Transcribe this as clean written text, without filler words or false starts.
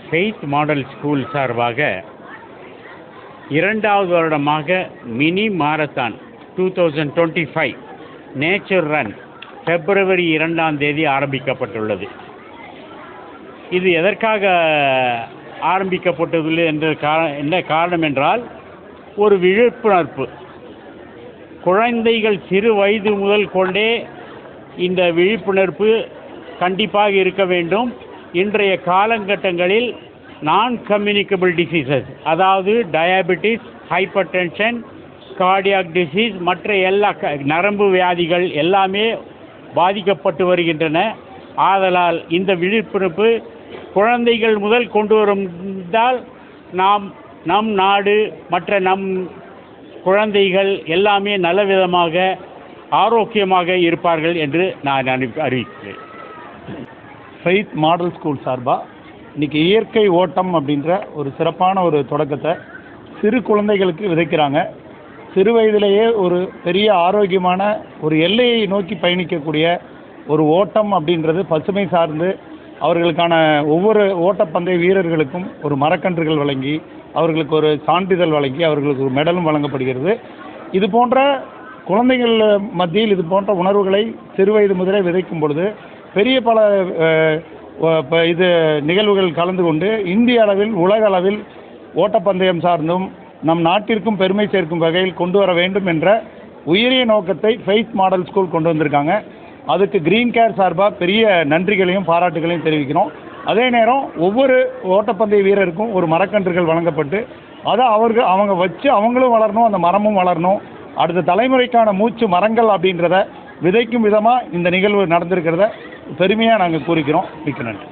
Faith model school சார்பாக 2வது வருடமாக mini marathon 2025 nature run February 2ஆம் தேதி ஆரம்பிக்கப்பட்டுள்ளது. இது எதற்காக ஆரம்பிக்கப்பட்டது என்ன காரணம் என்றால், ஒரு விழிப்புணர்வு. குழந்தைகள் சிறு வயது முதல் கொண்டே இந்த விழிப்புணர்வு கண்டிப்பாக இருக்க வேண்டும். இன்றைய காலகட்டங்களில் நான் கம்யூனிகபிள் டிசீசஸ், அதாவது diabetes, hyper tension, cardiac disease, மற்ற எல்லா நரம்பு வியாதிகள் எல்லாமே பாதிக்கப்பட்டு வருகின்றன. ஆதலால் இந்த விழிப்புணர்வு குழந்தைகள் முதல் கொண்டு வந்தால் நம் நாடு மற்ற நம் குழந்தைகள் எல்லாமே நல்லவிதமாக ஆரோக்கியமாக இருப்பார்கள் என்று நான் அறிவிக்கிறேன். ஃபெய்த் மாடல் ஸ்கூல் சார்பாக இன்றைக்கி இயற்கை ஓட்டம் அப்படின்ற ஒரு சிறப்பான ஒரு தொடக்கத்தை சிறு குழந்தைகளுக்கு விதைக்கிறாங்க. சிறு வயதிலேயே ஒரு பெரிய ஆரோக்கியமான ஒரு எல்லையை நோக்கி பயணிக்கக்கூடிய ஒரு ஓட்டம் அப்படின்றது பசுமை சார்ந்து அவர்களுக்கான ஒவ்வொரு ஓட்டப்பந்தய வீரர்களுக்கும் ஒரு மரக்கன்றுகள் வழங்கி, அவர்களுக்கு ஒரு சான்றிதழ் வழங்கி, அவர்களுக்கு ஒரு மெடலும் வழங்கப்படுகிறது. இது போன்ற குழந்தைகள் மத்தியில் இது போன்ற உணர்வுகளை சிறு வயது முதலே விதைக்கும் பொழுது பெரிய பல நிகழ்வுகள் கலந்து கொண்டு இந்திய அளவில் உலக அளவில் ஓட்டப்பந்தயம் சார்ந்தும் நம் நாட்டிற்கும் பெருமை சேர்க்கும் வகையில் கொண்டு வர வேண்டும் என்ற உயரிய நோக்கத்தை ஃபெய்த் மாடல் ஸ்கூல் கொண்டு வந்திருக்காங்க. அதுக்கு கிரீன் கேர் சார்பாக பெரிய நன்றிகளையும் பாராட்டுகளையும் தெரிவிக்கிறோம். அதே நேரம் ஒவ்வொரு ஓட்டப்பந்தய வீரருக்கும் ஒரு மரக்கன்றுகள் வழங்கப்பட்டு அதை அவங்க வச்சு அவங்களும் வளரணும், அந்த மரமும் வளரணும், அடுத்த தலைமுறைக்கான மூச்சு மரங்கள் அப்படின்றத விதைக்கும் விதமாக இந்த நிகழ்வு நடந்திருக்கிறத பெருமையாக நாங்கள் கூறிக்கிறோம். மிக்க நன்றி.